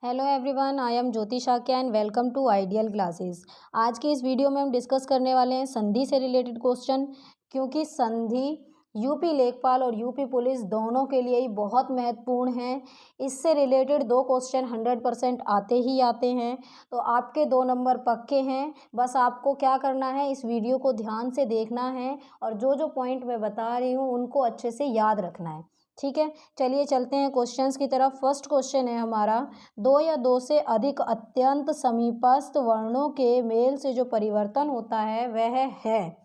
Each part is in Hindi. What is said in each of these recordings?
Hello everyone, I am Jyoti Shakya and welcome to ideal classes. आज के इस वीडियो में हम डिस्कस करने वाले हैं संधि से रिलेटेड क्वेश्चन, क्योंकि संधि यूपी लेखपाल और यूपी पुलिस दोनों के लिए ही बहुत महत्वपूर्ण है। इससे रिलेटेड दो क्वेश्चन 100% आते ही आते हैं, तो आपके 2 नंबर पक्के हैं। बस आपको क्या करना है, इस वीडियो को ध्यान से देखना है और जो जो पॉइंट मैं बता रही हूँ उनको अच्छे से याद रखना है। ठीक है, चलिए चलते हैं क्वेश्चंस की तरफ। फर्स्ट क्वेश्चन है हमारा, दो या दो से अधिक अत्यंत समीपस्थ वर्णों के मेल से जो परिवर्तन होता है वह है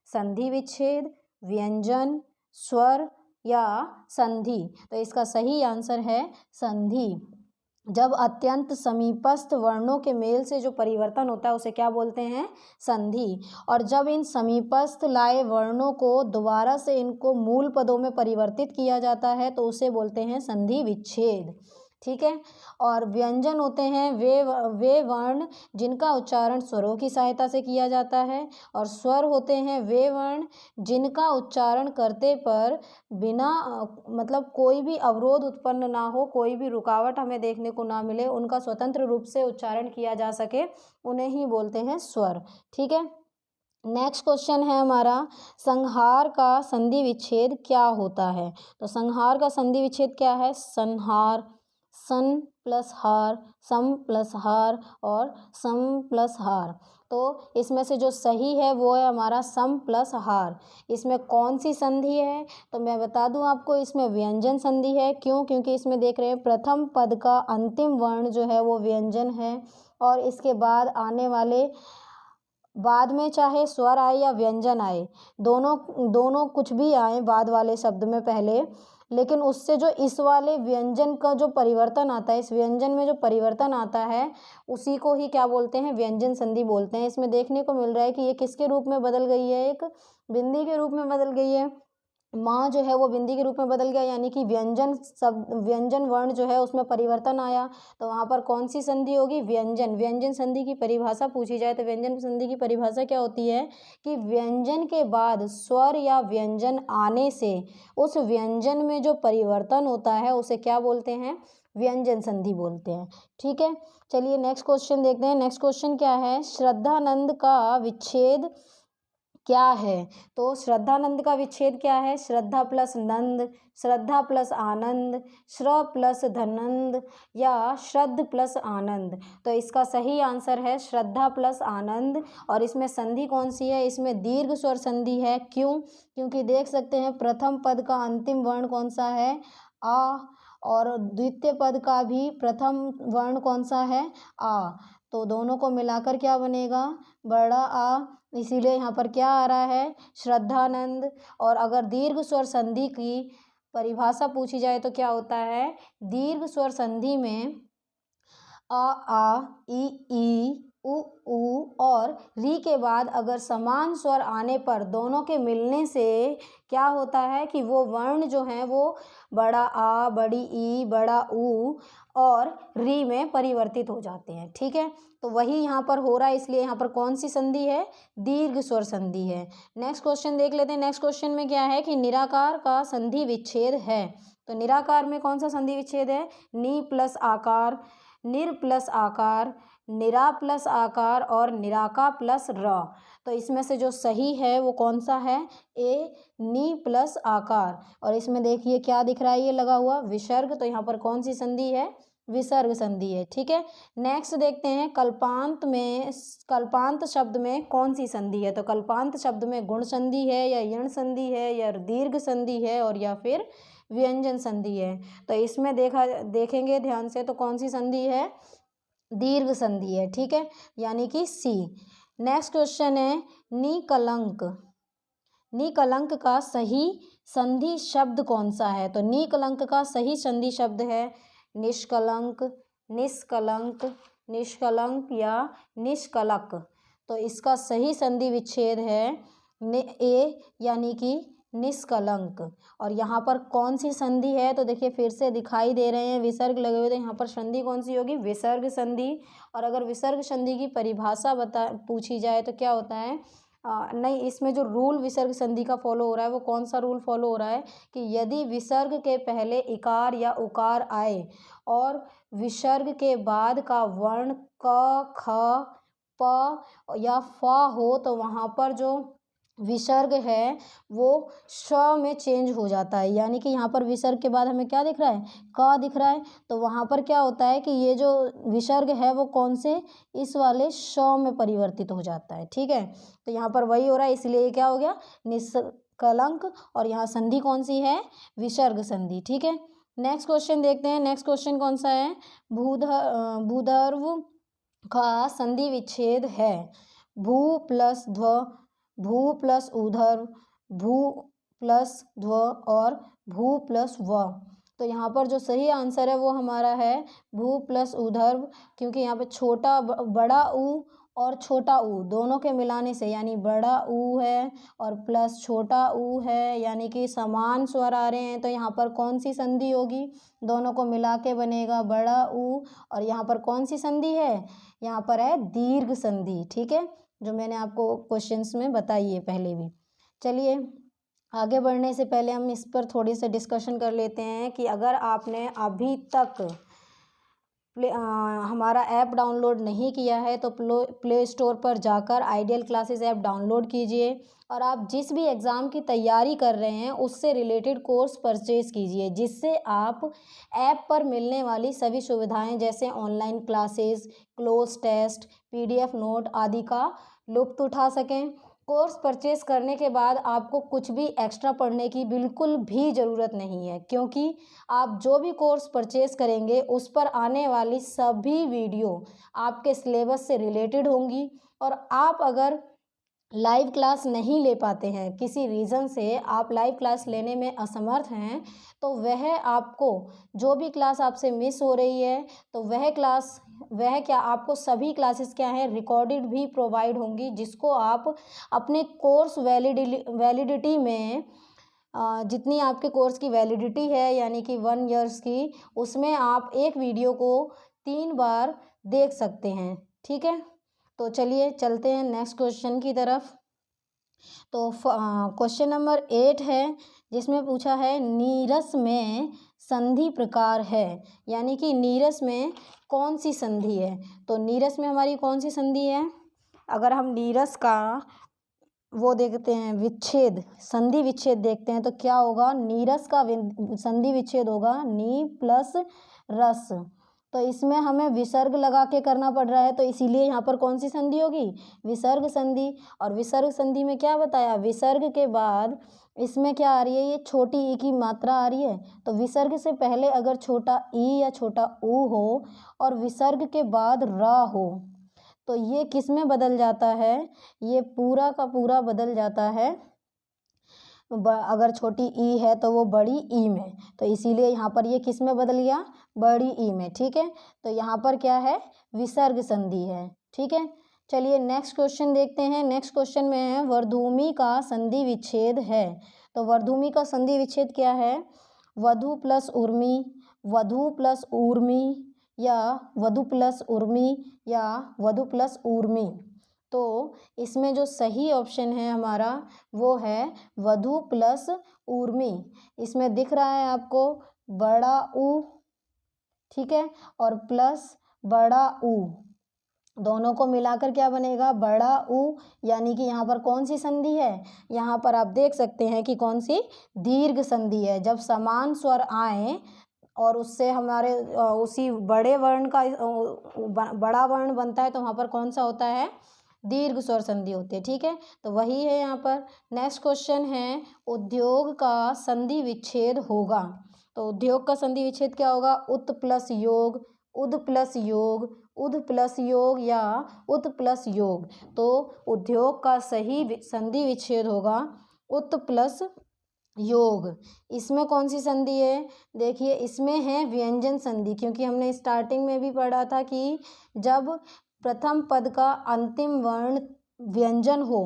संधि विच्छेद, व्यंजन, स्वर या संधि। तो इसका सही आंसर है संधि। जब अत्यंत समीपस्थ वर्णों के मेल से जो परिवर्तन होता है उसे क्या बोलते हैं? संधि। और जब इन समीपस्थ लाए वर्णों को दोबारा से इनको मूल पदों में परिवर्तित किया जाता है तो उसे बोलते हैं संधि विच्छेद। ठीक है। और व्यंजन होते हैं वे वर्ण जिनका उच्चारण स्वरों की सहायता से किया जाता है, और स्वर होते हैं वे वर्ण जिनका उच्चारण करते पर बिना मतलब कोई भी अवरोध उत्पन्न ना हो, कोई भी रुकावट हमें देखने को ना मिले, उनका स्वतंत्र रूप से उच्चारण किया जा सके, उन्हें ही बोलते हैं स्वर। ठीक है। नेक्स्ट क्वेश्चन है हमारा, संहार का संधि विच्छेद क्या होता है? तो संहार का संधि विच्छेद क्या है? संहार, सन प्लस हार, सम प्लस हार और सम प्लस हार। तो इसमें से जो सही है वो है हमारा सम प्लस हार। इसमें कौन सी संधि है? तो मैं बता दूं आपको, इसमें व्यंजन संधि है। क्यों? क्योंकि इसमें देख रहे हैं प्रथम पद का अंतिम वर्ण जो है वो व्यंजन है, और इसके बाद आने वाले, बाद में चाहे स्वर आए या व्यंजन आए, दोनों दोनों कुछ भी आए बाद वाले शब्द में पहले, लेकिन उससे जो इस वाले व्यंजन का जो परिवर्तन आता है, इस व्यंजन में जो परिवर्तन आता है उसी को ही क्या बोलते हैं? व्यंजन संधि बोलते हैं। इसमें देखने को मिल रहा है कि ये किसके रूप में बदल गई है? एक बिंदी के रूप में बदल गई है। माँ जो है वो बिंदी के रूप में बदल गया, यानी कि व्यंजन वर्ण जो है उसमें परिवर्तन आया। तो वहाँ पर कौन सी संधि होगी? व्यंजन। व्यंजन संधि की परिभाषा पूछी जाए तो व्यंजन संधि की परिभाषा क्या होती है कि व्यंजन के बाद स्वर या व्यंजन आने से उस व्यंजन में जो परिवर्तन होता है उसे क्या बोलते हैं? व्यंजन संधि बोलते हैं। ठीक है, चलिए नेक्स्ट क्वेश्चन देखते हैं। नेक्स्ट क्वेश्चन क्या है, श्रद्धानंद का विच्छेद क्या है? तो श्रद्धानंद का विच्छेद क्या है? श्रद्धा प्लस नंद, श्रद्धा प्लस आनंद, श्र प्लस धनंद या श्रद्ध प्लस आनंद। तो इसका सही आंसर है श्रद्धा प्लस आनंद। और इसमें संधि कौन सी है? इसमें दीर्घ स्वर संधि है। क्यों? क्योंकि देख सकते हैं प्रथम पद का अंतिम वर्ण कौन सा है? आ, और द्वितीय पद का भी प्रथम वर्ण कौन सा है? आ। तो दोनों को मिलाकर क्या बनेगा? बड़ा आ। इसीलिए यहाँ पर क्या आ रहा है? श्रद्धानंद। और अगर दीर्घ स्वर संधि की परिभाषा पूछी जाए तो क्या होता है? दीर्घ स्वर संधि में आ, ई, उ और री के बाद अगर समान स्वर आने पर दोनों के मिलने से क्या होता है कि वो वर्ण जो हैं वो बड़ा आ, बड़ी ई, बड़ा उ और री में परिवर्तित हो जाते हैं। ठीक है, तो वही यहाँ पर हो रहा है, इसलिए यहाँ पर कौन सी संधि है? दीर्घ स्वर संधि है। नेक्स्ट क्वेश्चन देख लेते हैं। नेक्स्ट क्वेश्चन में क्या है कि निराकार का संधि विच्छेद है। तो निराकार में कौन सा संधि विच्छेद है? नी प्लस आकार, निर प्लस आकार, निरा प्लस आकार और निराका प्लस र। तो इसमें से जो सही है वो कौन सा है? ए, नी प्लस आकार। और इसमें देखिए क्या दिख रहा है, ये लगा हुआ विसर्ग। तो यहाँ पर कौन सी संधि है? विसर्ग संधि है। ठीक है, नेक्स्ट देखते हैं, कल्पांत शब्द में कौन सी संधि है? तो कल्पांत शब्द में गुण संधि है या यण संधि है या दीर्घ संधि है और या फिर व्यंजन संधि है? तो इसमें देखेंगे ध्यान से तो कौन सी संधि है? दीर्घ संधि है। ठीक है, यानी कि सी। नेक्स्ट क्वेश्चन है, निकलंक। निकलंक का सही संधि शब्द कौन सा है? तो निकलंक का सही संधि शब्द है निष्कलंक, निष्कलंक, निष्कलंक या निष्कलक। तो इसका सही संधि विच्छेद है ए, यानी कि निष्कलंक। और यहाँ पर कौन सी संधि है? तो देखिए फिर से दिखाई दे रहे हैं विसर्ग लगे हुए, तो यहाँ पर संधि कौन सी होगी? विसर्ग संधि। और अगर विसर्ग संधि की परिभाषा पूछी जाए तो क्या होता है? नहीं, इसमें जो रूल विसर्ग संधि का फॉलो हो रहा है वो कौन सा रूल फॉलो हो रहा है कि यदि विसर्ग के पहले इकार या उकार आए और विसर्ग के बाद का वर्ण क, ख, प या फ हो तो वहाँ पर जो विसर्ग है वो श में चेंज हो जाता है। यानी कि यहाँ पर विसर्ग के बाद हमें क्या दिख रहा है, क दिख रहा है, तो वहाँ पर क्या होता है कि ये जो विसर्ग है वो कौन से, इस वाले श में परिवर्तित हो जाता है। ठीक है, तो यहाँ पर वही हो रहा है, इसलिए ये क्या हो गया, निष्कलंक, और यहाँ संधि कौन सी है, विसर्ग संधि। ठीक है, नेक्स्ट क्वेश्चन देखते हैं। नेक्स्ट क्वेश्चन कौन सा है, भूधर्व का संधि विच्छेद है भू प्लस ध्व, भू प्लस ऊर्ध्व, भू प्लस ध्व और भू प्लस व। तो यहाँ पर जो सही आंसर है वो हमारा है भू प्लस ऊर्ध्व, क्योंकि यहाँ पे छोटा बड़ा ऊ और छोटा ऊ दोनों के मिलाने से, यानी बड़ा ऊ है और प्लस छोटा ऊ है, यानी कि समान स्वर आ रहे हैं, तो यहाँ पर कौन सी संधि होगी, दोनों को मिला के बनेगा बड़ा ऊ, और यहाँ पर कौन सी संधि है, यहाँ पर है दीर्घ संधि। ठीक है, जो मैंने आपको क्वेश्चंस में बताई है पहले भी। चलिए आगे बढ़ने से पहले हम इस पर थोड़ी सी डिस्कशन कर लेते हैं कि अगर आपने अभी तक हमारा ऐप डाउनलोड नहीं किया है तो प्ले स्टोर पर जाकर आइडियल क्लासेस ऐप डाउनलोड कीजिए और आप जिस भी एग्ज़ाम की तैयारी कर रहे हैं उससे रिलेटेड कोर्स परचेज़ कीजिए, जिससे आप ऐप पर मिलने वाली सभी सुविधाएं जैसे online classes, close test, PDF note आदि का लुत्फ़ उठा सकें। कोर्स परचेज़ करने के बाद आपको कुछ भी एक्स्ट्रा पढ़ने की बिल्कुल भी ज़रूरत नहीं है, क्योंकि आप जो भी कोर्स परचेज़ करेंगे उस पर आने वाली सभी वीडियो आपके सिलेबस से रिलेटेड होंगी। और आप अगर लाइव क्लास नहीं ले पाते हैं, किसी रीज़न से आप लाइव क्लास लेने में असमर्थ हैं, तो वह आपको जो भी क्लास आपसे मिस हो रही है तो वह क्या आपको सभी क्लासेस क्या हैं, रिकॉर्डेड भी प्रोवाइड होंगी, जिसको आप अपने कोर्स वैलिडिटी में जितनी आपके कोर्स की वैलिडिटी है यानी कि 1 ईयर्स की, उसमें आप एक वीडियो को 3 बार देख सकते हैं। ठीक है, तो चलिए चलते हैं नेक्स्ट क्वेश्चन की तरफ। तो क्वेश्चन नंबर 8 है, जिसमें पूछा है नीरस में संधि प्रकार है, यानी कि नीरस में कौन सी संधि है। तो नीरस में हमारी कौन सी संधि है, अगर हम नीरस का वो देखते हैं विच्छेद, संधि विच्छेद देखते हैं तो क्या होगा, नीरस का संधि विच्छेद होगा नी प्लस रस। तो इसमें हमें विसर्ग लगा के करना पड़ रहा है, तो इसीलिए यहाँ पर कौन सी संधि होगी, विसर्ग संधि। और विसर्ग संधि में क्या बताया, विसर्ग के बाद इसमें क्या आ रही है, ये छोटी ई की मात्रा आ रही है, तो विसर्ग से पहले अगर छोटा ई या छोटा ऊ हो और विसर्ग के बाद रा हो तो ये किस में बदल जाता है, ये पूरा का पूरा बदल जाता है, अगर छोटी ई है तो वो बड़ी ई में, तो इसीलिए यहाँ पर ये किस में बदल गया, बड़ी ई में। ठीक है, तो यहाँ पर क्या है, विसर्ग संधि है। ठीक है, चलिए नेक्स्ट क्वेश्चन देखते हैं। नेक्स्ट क्वेश्चन में है वर्धूमी का संधि विच्छेद है। तो वर्धूमी का संधि विच्छेद क्या है, वधु प्लस उर्मी, वधु प्लस ऊर्मी या वधु प्लस उर्मी या वधु प्लस ऊर्मी। तो इसमें जो सही ऑप्शन है हमारा वो है वधु प्लस ऊर्मी। इसमें दिख रहा है आपको बड़ा ऊ, ठीक है, और प्लस बड़ा ऊ, दोनों को मिलाकर क्या बनेगा, बड़ा ऊ, यानी कि यहाँ पर कौन सी संधि है, यहाँ पर आप देख सकते हैं कि कौन सी, दीर्घ संधि है। जब समान स्वर आए और उससे हमारे उसी बड़े वर्ण का बड़ा वर्ण बनता है तो वहाँ पर कौन सा होता है, दीर्घ स्वर संधि होती है। ठीक है, तो वही है यहाँ पर। नेक्स्ट क्वेश्चन है उद्योग का संधि विच्छेद होगा। तो उद्योग का संधि विच्छेद क्या होगा, उत प्लस योग, उद प्लस योग, उद प्लस योग या उत प्लस योग। तो उद्योग का सही संधि विच्छेद होगा उत प्लस योग। इसमें कौन सी संधि है, देखिए इसमें है व्यंजन संधि, क्योंकि हमने स्टार्टिंग में भी पढ़ा था कि जब प्रथम पद का अंतिम वर्ण व्यंजन हो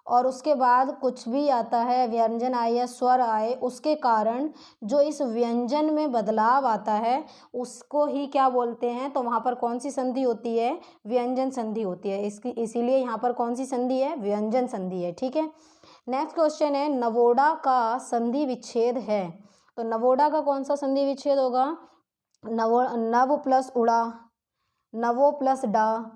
और उसके बाद कुछ भी आता है, व्यंजन आए या स्वर आए, उसके कारण जो इस व्यंजन में बदलाव आता है उसको ही क्या बोलते हैं, तो वहाँ पर कौन सी संधि होती है, व्यंजन संधि होती है। इसकी इसीलिए यहाँ पर कौन सी संधि है, व्यंजन संधि है। ठीक है। नेक्स्ट क्वेश्चन है, नवोढ़ा का संधि विच्छेद है। तो नवोढ़ा का कौन सा संधि विच्छेद होगा, नव प्लस उड़ा, नवो प्लस डा,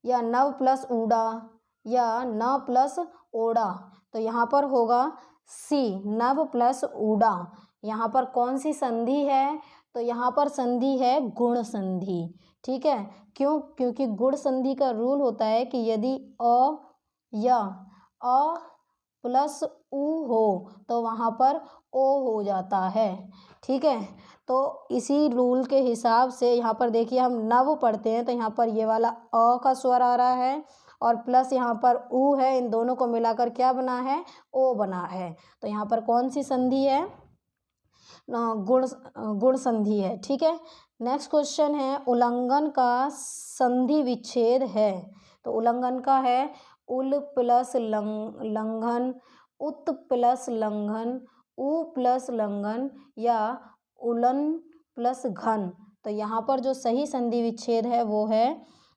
या नव प्लस ऊड़ा, या न प्लस ओड़ा। तो यहाँ पर होगा सी, नव प्लस ऊड़ा। यहाँ पर कौन सी संधि है, तो यहाँ पर संधि है गुण संधि। ठीक है। क्यों, क्योंकि गुण संधि का रूल होता है कि यदि अ या अ प्लस उ हो तो वहाँ पर ओ हो जाता है। ठीक है। तो इसी रूल के हिसाब से यहाँ पर देखिए हम नव पढ़ते हैं तो यहाँ पर ये वाला अ का स्वर आ रहा है और प्लस यहाँ पर उ है, इन दोनों को मिलाकर क्या बना है, ओ बना है। तो यहाँ पर कौन सी संधि है, गुण संधि है। ठीक है। नेक्स्ट क्वेश्चन है, उल्लंघन का संधि विच्छेद है। तो उल्लंघन का है उल प्लस लंघन, उत प्लस लंघन, उ प्लस लंघन, या उलन प्लस घन। तो यहाँ पर जो सही संधि विच्छेद है वो है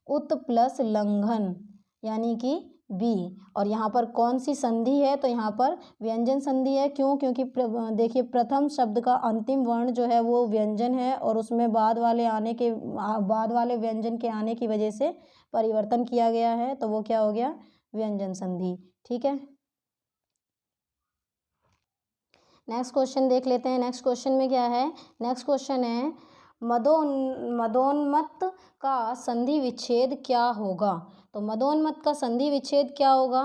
उत प्लस लंघन, यानी कि बी। और यहाँ पर कौन सी संधि है, तो यहाँ पर व्यंजन संधि है। क्यों, क्योंकि देखिए प्रथम शब्द का अंतिम वर्ण जो है वो व्यंजन है और उसमें बाद वाले व्यंजन के आने की वजह से परिवर्तन किया गया है, तो वो क्या हो गया, व्यंजन संधि। ठीक है। नेक्स्ट क्वेश्चन देख लेते हैं। नेक्स्ट क्वेश्चन में क्या है, नेक्स्ट क्वेश्चन है, मदोन्मत्त का संधि विच्छेद क्या होगा। तो मदोन्मत्त का संधि विच्छेद क्या होगा,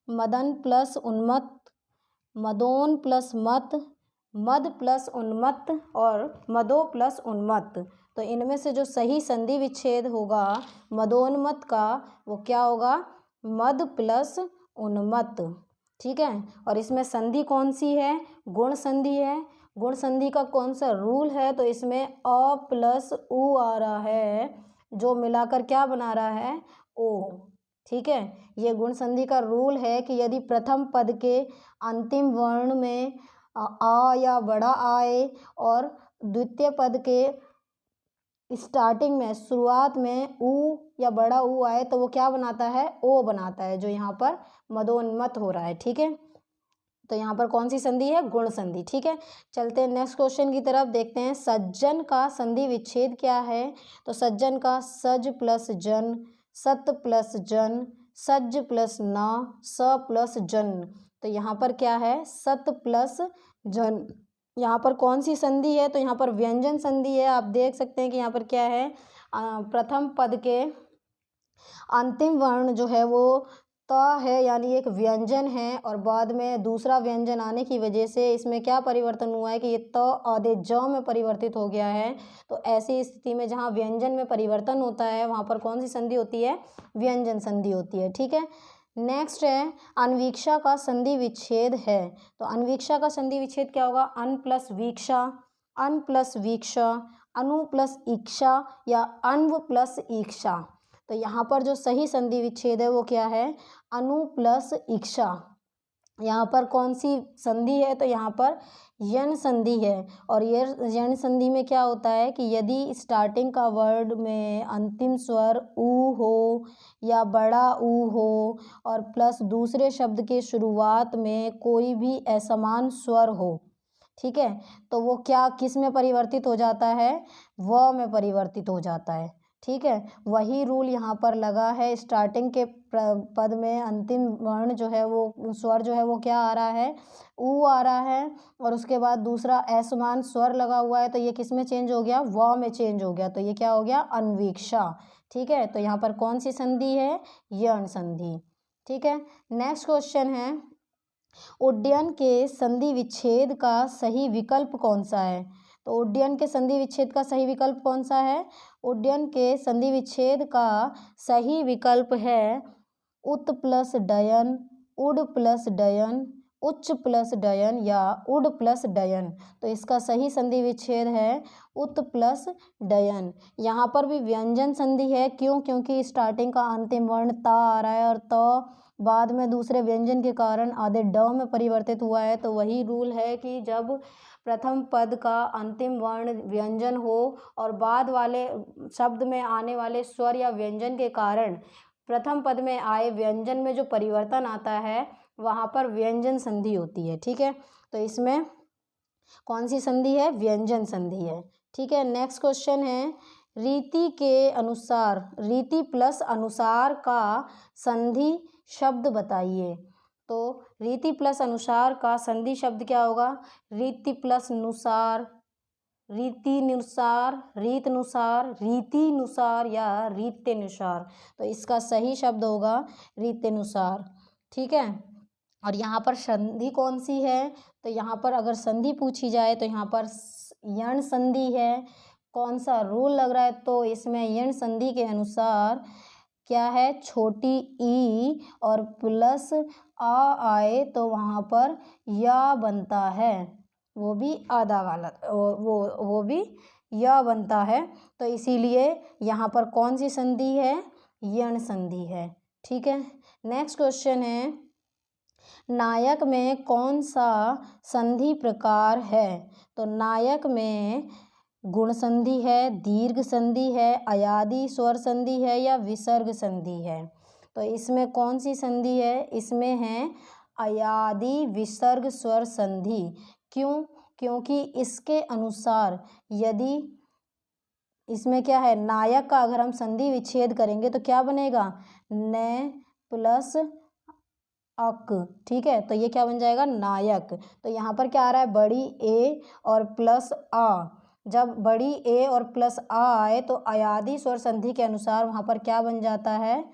मदन प्लस उन्मत्त, मदोन प्लस मत, मद प्लस उन्मत्त और मदो प्लस उन्मत्त। तो इनमें से जो सही संधि विच्छेद होगा मदोन्मत्त का वो क्या होगा, मद प्लस उन्मत्त। ठीक है। और इसमें संधि कौन सी है, गुण संधि है। गुण संधि का कौन सा रूल है, तो इसमें अ प्लस उ आ रहा है जो मिलाकर क्या बना रहा है, ओ। ठीक है। ये गुण संधि का रूल है कि यदि प्रथम पद के अंतिम वर्ण में आ या बड़ा आए और द्वितीय पद के स्टार्टिंग में, शुरुआत में उ या बड़ा उ आए तो वो क्या बनाता है, ओ बनाता है, जो यहाँ पर मदोन्मत्त हो रहा है। ठीक है। तो यहाँ पर कौन सी संधि है, गुण संधि। ठीक है। चलते हैं नेक्स्ट क्वेश्चन की तरफ, देखते हैं सज्जन का संधि विच्छेद क्या है। तो सज्जन का सज प्लस जन, सत प्लस जन, सज प्लस न, स प्लस जन। तो यहाँ पर क्या है, सत प्लस जन। यहाँ पर कौन सी संधि है, तो यहाँ पर व्यंजन संधि है। आप देख सकते हैं कि यहाँ पर क्या है, प्रथम पद के अंतिम वर्ण जो है वो त है, यानी एक व्यंजन है, और बाद में दूसरा व्यंजन आने की वजह से इसमें क्या परिवर्तन हुआ है कि ये त आधे ज में परिवर्तित हो गया है। तो ऐसी स्थिति में जहाँ व्यंजन में परिवर्तन होता है वहाँ पर कौन सी संधि होती है, व्यंजन संधि होती है। ठीक है। नेक्स्ट है, अनवीक्षा का संधि विच्छेद है। तो अनवीक्षा का संधि विच्छेद क्या होगा, अन प्लस वीक्षा, अन प्लस वीक्षा, अनु प्लस इक्षा, या अन्व प्लस ईक्षा। तो यहाँ पर जो सही संधि विच्छेद है वो क्या है, अनु प्लस इक्षा। यहाँ पर कौन सी संधि है, तो यहाँ पर यण संधि है। और ये यण संधि में क्या होता है कि यदि स्टार्टिंग का वर्ड में अंतिम स्वर उ हो या बड़ा उ हो और प्लस दूसरे शब्द के शुरुआत में कोई भी असमान स्वर हो, ठीक है, तो वो क्या किस में परिवर्तित हो जाता है, व में परिवर्तित हो जाता है। ठीक है। वही रूल यहाँ पर लगा है, स्टार्टिंग के पद में अंतिम वर्ण जो है वो स्वर जो है वो क्या आ रहा है, ऊ आ रहा है, और उसके बाद दूसरा असमान स्वर लगा हुआ है, तो ये किस में चेंज हो गया, व में चेंज हो गया, तो ये क्या हो गया, अनवीक्षा। ठीक है। तो यहाँ पर कौन सी संधि है, यण संधि। ठीक है। नेक्स्ट क्वेश्चन है, उड्डयन के संधि विच्छेद का सही विकल्प कौन सा है। तो उड्डयन के संधि विच्छेद का सही विकल्प कौन सा है, उड्डयन के संधि विच्छेद का सही विकल्प है उत प्लस डयन, उड प्लस डयन, उच्च प्लस डयन या उड प्लस डयन। तो इसका सही संधि विच्छेद है उत प्लस डयन। यहाँ पर भी व्यंजन संधि है, क्यों? क्योंकि स्टार्टिंग का अंतिम वर्ण ता आ रहा है और त बाद में दूसरे व्यंजन के कारण आधे ड में परिवर्तित हुआ है। तो वही रूल है कि जब प्रथम पद का अंतिम वर्ण व्यंजन हो और बाद वाले शब्द में आने वाले स्वर या व्यंजन के कारण प्रथम पद में आए व्यंजन में जो परिवर्तन आता है वहाँ पर व्यंजन संधि होती है। ठीक है, तो इसमें कौन सी संधि है? व्यंजन संधि है। ठीक है, नेक्स्ट क्वेश्चन है रीति के अनुसार, रीति प्लस अनुसार का संधि शब्द बताइए। तो रीति प्लस अनुसार का संधि शब्द क्या होगा? रीति प्लस नुसार, रीतिनुसार, रीतनुसार, रीतिनुसार या रीत्यनुसार। तो इसका सही शब्द होगा रीत्यनुसार। ठीक है, और यहाँ पर संधि कौन सी है? तो यहाँ पर अगर संधि पूछी जाए तो यहाँ पर यण संधि है। कौन सा रूल लग रहा है? तो इसमें यण संधि के अनुसार क्या है? छोटी ई और प्लस आ आए तो वहाँ पर या बनता है, वो भी आधा वाला, वो भी या बनता है। तो इसीलिए यहाँ पर कौन सी संधि है? यण संधि है। ठीक है, नेक्स्ट क्वेश्चन है नायक में कौन सा संधि प्रकार है? तो नायक में गुण संधि है, दीर्घ संधि है, अयादि स्वर संधि है या विसर्ग संधि है। तो इसमें कौन सी संधि है? इसमें है अयादि विसर्ग स्वर संधि। क्यों? क्योंकि इसके अनुसार यदि इसमें क्या है? नायक का अगर हम संधि विच्छेद करेंगे तो क्या बनेगा? न प्लस अक। ठीक है, तो ये क्या बन जाएगा? नायक। तो यहाँ पर क्या आ रहा है? बड़ी ए और प्लस आ। जब बड़ी ए और प्लस आ आए तो अयादि स्वर संधि के अनुसार वहाँ पर क्या बन जाता है?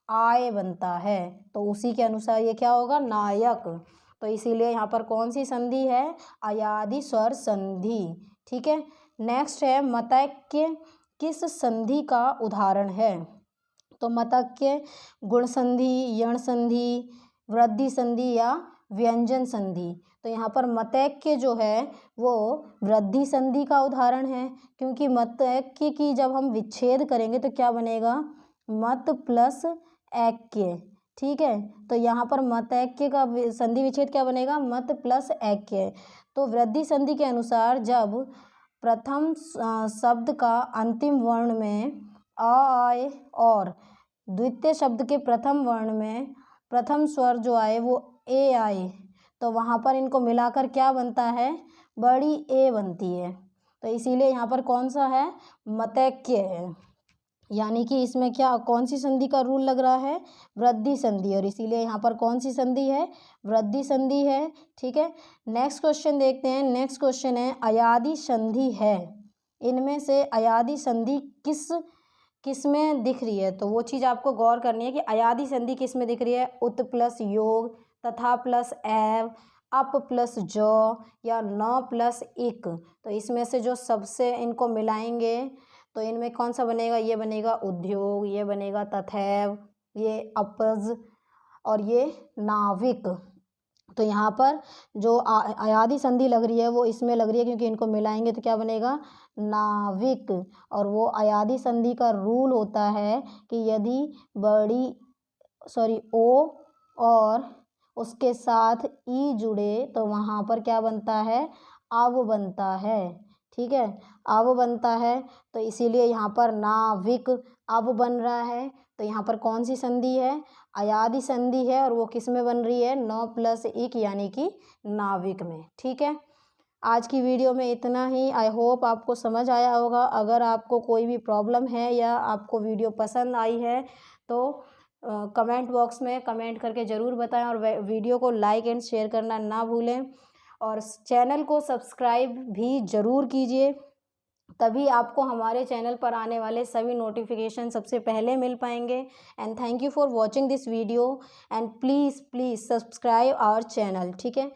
आय बनता है। तो उसी के अनुसार ये क्या होगा? नायक। तो इसीलिए यहाँ पर कौन सी संधि है? अयादि स्वर संधि। ठीक है, नेक्स्ट है मतैक्य किस संधि का उदाहरण है? तो मतैक्य गुण संधि, यण संधि, वृद्धि संधि या व्यंजन संधि। तो यहाँ पर मतैक्य जो है वो वृद्धि संधि का उदाहरण है, क्योंकि मतैक्य की जब हम विच्छेद करेंगे तो क्या बनेगा? मत प्लस ऐक्य। ठीक है, तो यहाँ पर मतैक्य का संधि विच्छेद क्या बनेगा? मत प्लस ऐक्य। तो वृद्धि संधि के अनुसार जब प्रथम शब्द का अंतिम वर्ण में आ आए और द्वितीय शब्द के प्रथम वर्ण में प्रथम स्वर जो आए वो ए आए तो वहाँ पर इनको मिलाकर क्या बनता है? बड़ी ए बनती है। तो इसीलिए यहाँ पर कौन सा है? मतैक्य है। यानी कि इसमें क्या, कौन सी संधि का रूल लग रहा है? वृद्धि संधि, और इसीलिए यहाँ पर कौन सी संधि है? वृद्धि संधि है। ठीक है, नेक्स्ट क्वेश्चन देखते हैं। नेक्स्ट क्वेश्चन है अयादि संधि है, इनमें से अयादि संधि किस में दिख रही है? तो वो चीज़ आपको गौर करनी है कि अयादि संधि किस में दिख रही है? उत प्लस योग, तथा प्लस एव, अप प्लस जो या न प्लस इक। तो इसमें से जो सबसे इनको मिलाएंगे तो इनमें कौन सा बनेगा? ये बनेगा उद्योग, ये बनेगा तथैव, ये अपज और ये नाविक। तो यहाँ पर जो अयादि संधि लग रही है वो इसमें लग रही है, क्योंकि इनको मिलाएंगे तो क्या बनेगा? नाविक। और वो अयादि संधि का रूल होता है कि यदि ओ और उसके साथ ई जुड़े तो वहाँ पर क्या बनता है? आव बनता है। ठीक है, आव बनता है। तो इसीलिए यहाँ पर नाविक आव बन रहा है। तो यहाँ पर कौन सी संधि है? अयादि संधि है, और वो किस में बन रही है? न प्लस इक यानी कि नाविक में। ठीक है, आज की वीडियो में इतना ही। आई होप आपको समझ आया होगा। अगर आपको कोई भी प्रॉब्लम है या आपको वीडियो पसंद आई है तो कमेंट बॉक्स में कमेंट करके ज़रूर बताएं, और वीडियो को लाइक एंड शेयर करना ना भूलें, और चैनल को सब्सक्राइब भी ज़रूर कीजिए, तभी आपको हमारे चैनल पर आने वाले सभी नोटिफिकेशन सबसे पहले मिल पाएंगे। And thank you for watching this video and please subscribe our channel. ठीक है,